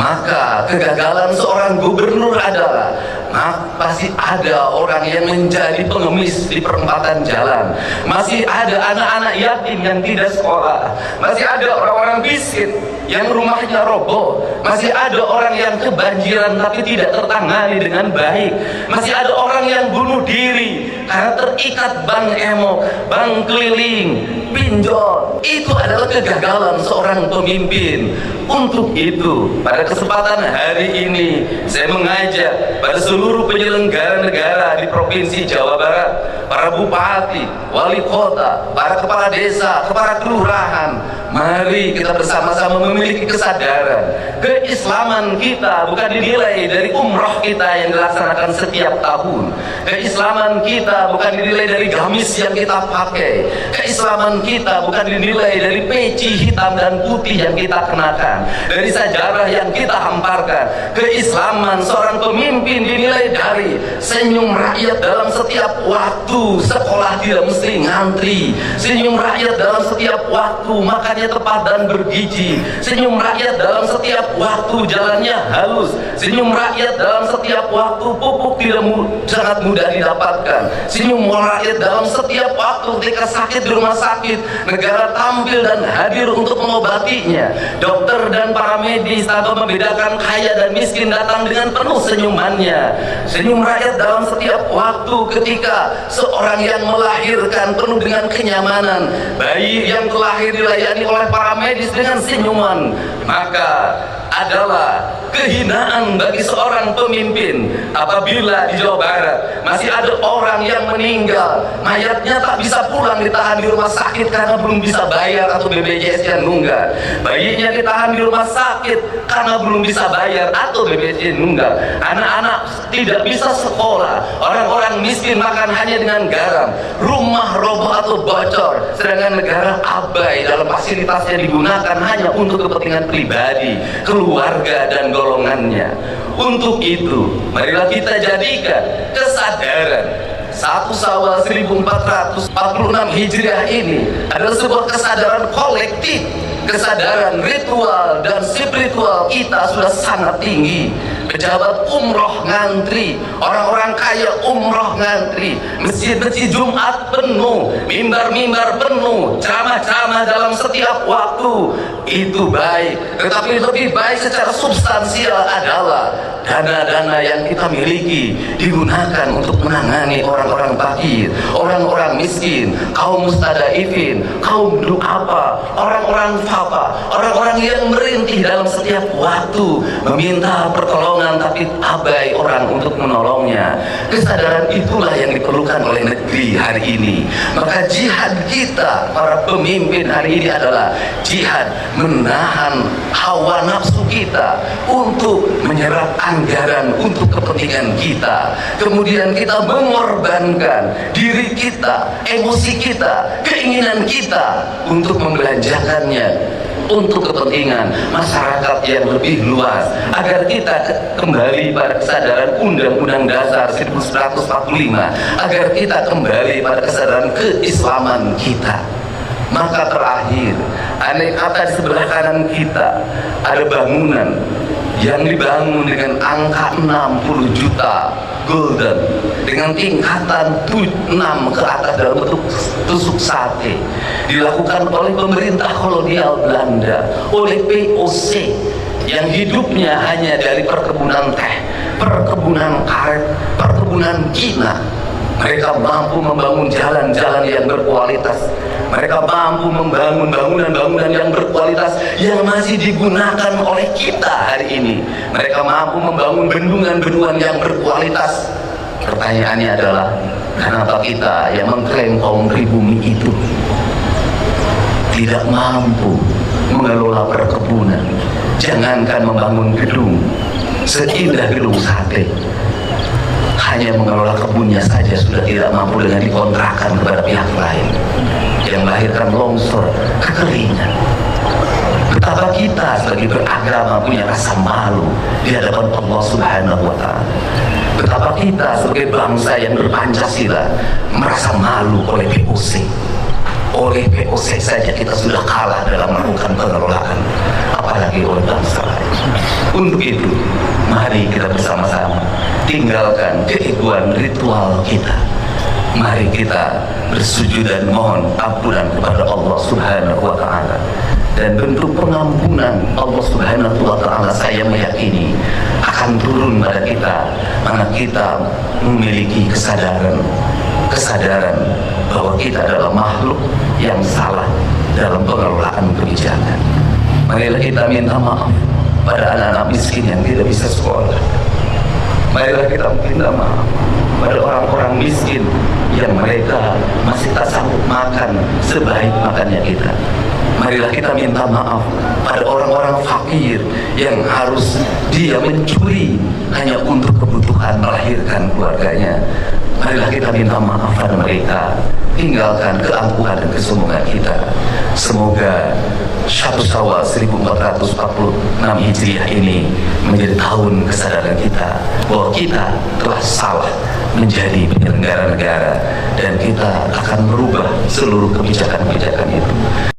maka kegagalan seorang gubernur adalah pasti ada orang yang menjadi pengemis di perempatan jalan, masih ada anak-anak yatim yang tidak sekolah, masih ada orang-orang miskin yang rumahnya roboh, masih ada orang yang kebanjiran tapi tidak tertangani dengan baik, masih ada orang yang bunuh diri karena terikat bank emok, bank keliling, pinjol. Itu adalah kegagalan seorang pemimpin. Untuk itu, pada kesempatan hari ini saya mengajak pada seluruh penyelenggara negara di Provinsi Jawa Barat, para bupati, wali kota, para kepala desa, kepala kelurahan, mari kita bersama-sama memiliki kesadaran. Keislaman kita bukan dinilai dari umroh kita yang dilaksanakan setiap tahun. Keislaman kita bukan dinilai dari gamis yang kita pakai. Keislaman kita bukan dinilai dari peci hitam dan putih yang kita kenakan, dari sejarah yang kita hamparkan. Keislaman seorang pemimpin dinilai dari senyum rakyat dalam setiap waktu. Sekolah tidak mesti ngantri. Senyum rakyat dalam setiap waktu makannya tepat dan bergizi. Senyum rakyat dalam setiap waktu jalannya halus. Senyum rakyat dalam setiap waktu pupuk tidak sangat mudah didapatkan. Senyum rakyat dalam setiap waktu ketika sakit di rumah sakit, negara tampil dan hadir untuk mengobatinya. Dokter dan para medis tanpa membedakan kaya dan miskin datang dengan penuh senyumannya. Senyum rakyat dalam setiap waktu ketika seorang yang melahirkan penuh dengan kenyamanan, bayi yang terlahir dilayani oleh para medis dengan senyuman. Maka adalah kehinaan bagi seorang pemimpin apabila di Jawa Barat masih ada orang yang meninggal, mayatnya tak bisa pulang, ditahan di rumah sakit karena belum bisa bayar atau BPJS-nya nunggak. Bayinya ditahan di rumah sakit karena belum bisa bayar atau BPJS nunggak. Anak-anak tidak bisa sekolah, orang-orang miskin makan hanya dengan garam, rumah roboh atau bocor, sedangkan negara abai dalam fasilitasnya digunakan hanya untuk kepentingan pribadi, keluarga dan golongannya. Untuk itu, marilah kita jadikan kesadaran 1 Syawal 1446 Hijriah ini adalah sebuah kesadaran kolektif, kesadaran ritual dan spiritual kita sudah sangat tinggi. Pejabat umroh ngantri, orang-orang kaya umroh ngantri, masjid-masjid Jumat penuh, mimbar-mimbar penuh, ceramah-ceramah dalam setiap waktu. Itu baik, tetapi lebih baik secara substansial adalah dana-dana yang kita miliki digunakan untuk menangani orang-orang fakir, orang-orang miskin, kaum mustadaifin, kaum du'afa, orang-orang fafa, orang-orang yang merintih dalam setiap waktu meminta pertolongan tapi abai orang untuk menolongnya. Kesadaran itulah yang diperlukan oleh negeri hari ini. Maka jihad kita para pemimpin hari ini adalah jihad menahan hawa nafsu kita untuk menyerap anggaran untuk kepentingan kita. Kemudian kita mengorbankan diri kita, emosi kita, keinginan kita untuk membelanjakannya untuk kepentingan masyarakat yang lebih luas, agar kita kembali pada kesadaran Undang-Undang Dasar 1945, agar kita kembali pada kesadaran keislaman kita. Maka terakhir, andai kata di sebelah kanan kita ada bangunan yang dibangun dengan angka 60 juta golden, dengan tingkatan 6 ke atas dalam bentuk tusuk sate, dilakukan oleh pemerintah kolonial Belanda, oleh POC yang hidupnya hanya dari perkebunan teh, perkebunan karet, perkebunan Cina. Mereka mampu membangun jalan-jalan yang berkualitas. Mereka mampu membangun bangunan-bangunan yang berkualitas yang masih digunakan oleh kita hari ini. Mereka mampu membangun bendungan-bendungan yang berkualitas. Pertanyaannya adalah, kenapa kita yang mengklaim kaum pribumi itu tidak mampu mengelola perkebunan? Jangankan membangun gedung seindah gedung sate, hanya mengelola kebunnya saja sudah tidak mampu dengan dikontrakkan kepada pihak lain yang melahirkan longsor, kekeringan. Betapa kita sebagai beragama punya rasa malu di hadapan Allah Subhanahu wa Ta'ala. Betapa kita sebagai bangsa yang berpancasila merasa malu oleh POC. Oleh POC saja kita sudah kalah dalam melakukan pengelolaan, apalagi oleh bangsa lain. Untuk itu, mari kita bersama-sama tinggalkan keegoan ritual kita. Mari kita bersujud dan mohon ampunan kepada Allah Subhanahu wa Ta'ala. Dan bentuk pengampunan Allah Subhanahu wa Ta'ala, saya meyakini akan turun pada kita mana kita memiliki kesadaran bahwa kita adalah makhluk yang salah dalam pengelolaan kebijakan. Marilah kita minta maaf pada anak-anak miskin yang tidak bisa sekolah. Marilah kita minta maaf pada orang-orang miskin yang mereka masih tak sanggup makan sebaik makannya kita. Marilah kita minta maaf pada orang-orang fakir yang harus dia mencuri hanya untuk kebutuhan melahirkan keluarganya. Marilah kita minta maaf pada mereka, tinggalkan keangkuhan dan kesombongan kita. Semoga 1 Syawal 1446 Hijriah ini menjadi tahun kesadaran kita bahwa kita telah salah menjadi penyelenggara negara, dan kita akan merubah seluruh kebijakan-kebijakan itu.